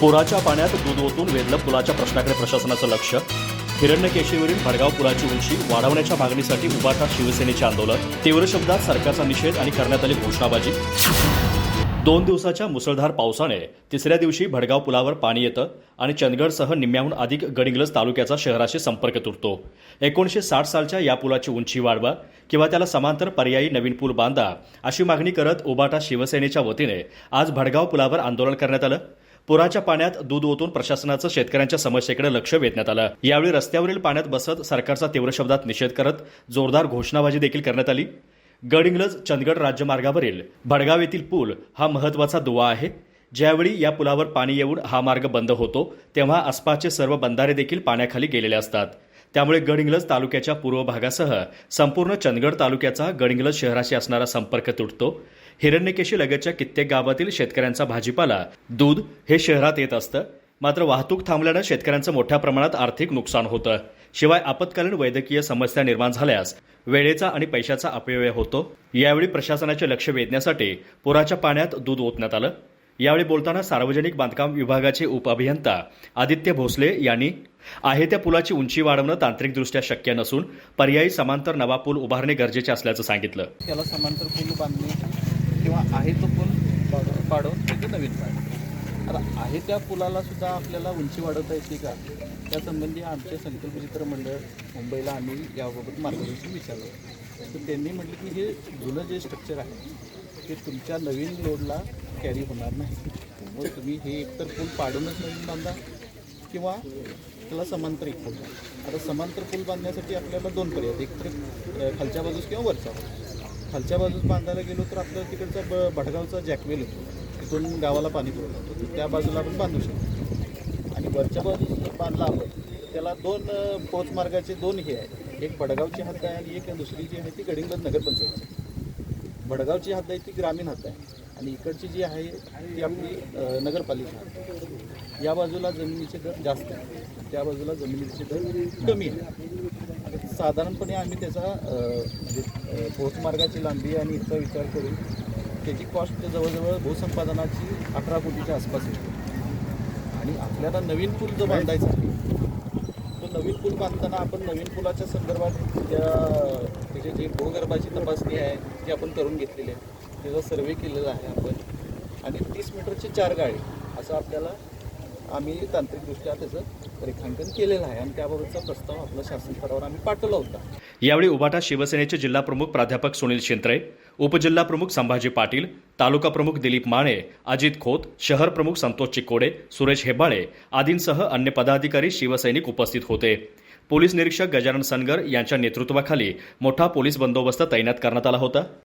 पुराच्या पाण्यात दूध ओतून वेधलं पुलाच्या प्रश्नाकडे प्रशासनाचं लक्ष. हिरण्यकेशीवरील भडगाव पुलाची उंची वाढवण्याच्या मागणीसाठी उभाटा शिवसेनेचे आंदोलन. तीव्र शब्दात सरकारचा निषेध आणि करण्यात आली घोषणाबाजी. 2 दिवसाच्या मुसळधार पावसाने तिसऱ्या दिवशी भडगाव पुलावर पाणी येतं आणि चंदगडसह निम्म्याहून अधिक गडिंग्लज तालुक्याचा शहराशी संपर्क तुटतो. 1960 सालच्या या पुलाची उंची वाढवा किंवा त्याला समांतर पर्यायी नवीन पूल बांधा अशी मागणी करत उभाटा शिवसेनेच्या वतीने आज भडगाव पुलावर आंदोलन करण्यात आलं. पुराच्या पाण्यात दूध ओतून प्रशासनाचं शेतकऱ्यांच्या समस्येकडे लक्ष वेधण्यात आलं. यावेळी रस्त्यावरील पाण्यात बसत सरकारचा तीव्र शब्दात निषेध करत जोरदार घोषणाबाजी देखील करण्यात आली. गडिंग्लज चंदगड राज्यमार्गावरील भडगाव येथील पूल हा महत्त्वाचा दुवा आहे. ज्यावेळी या पुलावर पाणी येऊन हा मार्ग बंद होतो तेव्हा आसपासचे सर्व बंधारे देखील पाण्याखाली गेलेले असतात. त्यामुळे गडिंग्लज तालुक्याच्या पूर्व भागासह संपूर्ण चंदगड तालुक्याचा गडिंग्लज शहराशी असणारा संपर्क तुटतो. हिरण्यकेशी लगतच्या कित्येक गावातील शेतकऱ्यांचा भाजीपाला, दूध हे शहरात येत असतं. मात्र वाहतूक थांबल्यानं शेतकऱ्यांचं मोठ्या प्रमाणात आर्थिक नुकसान होतं. शिवाय आपत्कालीन वैद्यकीय समस्या निर्माण झाल्यास वेळेचा आणि पैशाचा अपव्यय होतो. यावेळी प्रशासनाचे लक्ष वेधण्यासाठी पुराच्या पाण्यात दूध ओतण्यात आलं. यावेळी बोलताना सार्वजनिक बांधकाम विभागाचे उपअभियंता आदित्य भोसले यांनी आहे त्या पुलाची उंची वाढवणं तांत्रिकदृष्ट्या शक्य नसून पर्यायी समांतर नवा पूल उभारणे गरजेचे असल्याचं सांगितलं. त्याला समांतर पूल बांधणे किंवा आहे तो पूल पाडून त्याचे नवीन पाडणे. आता आहे त्या पुलाला सुद्धा आपल्याला उंची वाढवता येते का, त्यासंबंधी आमचे संकल्पचित्र मंडळ मुंबईला आम्ही याबाबत मार्गदर्शन विचारलं. तर त्यांनी म्हटलं की हे जुनं जे स्ट्रक्चर आहे ते तुमच्या नवीन लोडला कॅरी होणार नाही. मग तुम्ही हे एकतर पूल पाडूनच नवीन बांधा किंवा त्याला समांतर एक पूल बांधा. आता समांतर पूल बांधण्यासाठी आपल्याला 2 पर्याय, एक तर खालच्या बाजूस किंवा वरच्या बाजूस. खालच्या बाजूस बांधायला गेलो तर आपल्याला तिकडचा भडगावचा जॅकवेल होतो, तिथून गावाला पाणी पुरवतो, त्या बाजूला आपण बांधू शकतो. आणि वरच्या बाजूस बांधला आपण त्याला 2 पोचमार्गाचे 2 हे आहे, एक भडगावची हद्द आहे आणि एक दुसरी जी आहे ती गडिंग्लज नगरपंचायतची. भडगावची हद्द आहे ती ग्रामीण हद्द आहे आणि इकडची जी आहे ती आपली नगरपालिका हद्द. या बाजूला जमिनीचे दर जास्त आहे, त्या बाजूला जमिनीचे दर कमी आहे. साधारणपणे आम्ही त्याचा पोचमार्गाची लांबी आणि इतका विचार करून त्याची कॉस्ट जवळजवळ भूसंपादनाची 18 कोटीच्या आसपास येते. आणि आपल्याला नवीन पूल जो बांधायचा आहे तो नवीन पूल बांधताना आपण नवीन पुलाच्या संदर्भात त्याचे जे भूगर्भाची तपासणी आहे ती आपण करून घेतलेली आहे, त्याचा सर्वे केलेला आहे आपण. आणि 30 मीटरचे 4 गाळे असं आपल्याला आम्ही तांत्रिकदृष्ट्या त्याचं रेखांकन केलेलं आहे आणि त्याबाबतचा प्रस्ताव आपला शासन स्तरावर आम्ही पाठवला होता. यावेळी उभाटा शिवसेनेचे जिल्हा प्रमुख प्राध्यापक सुनील शिंत्रे, उपजिल्हा प्रमुख संभाजी पाटील, तालुका प्रमुख दिलीप माने, अजित खोत, शहर प्रमुख संतोष चिकोडे, सुरेश हेब्बाळे आदींसह अन्य पदाधिकारी शिवसैनिक उपस्थित होते. पोलीस निरीक्षक गजानन सनगर यांच्या नेतृत्वाखाली मोठा पोलीस बंदोबस्त तैनात करण्यात आला होता.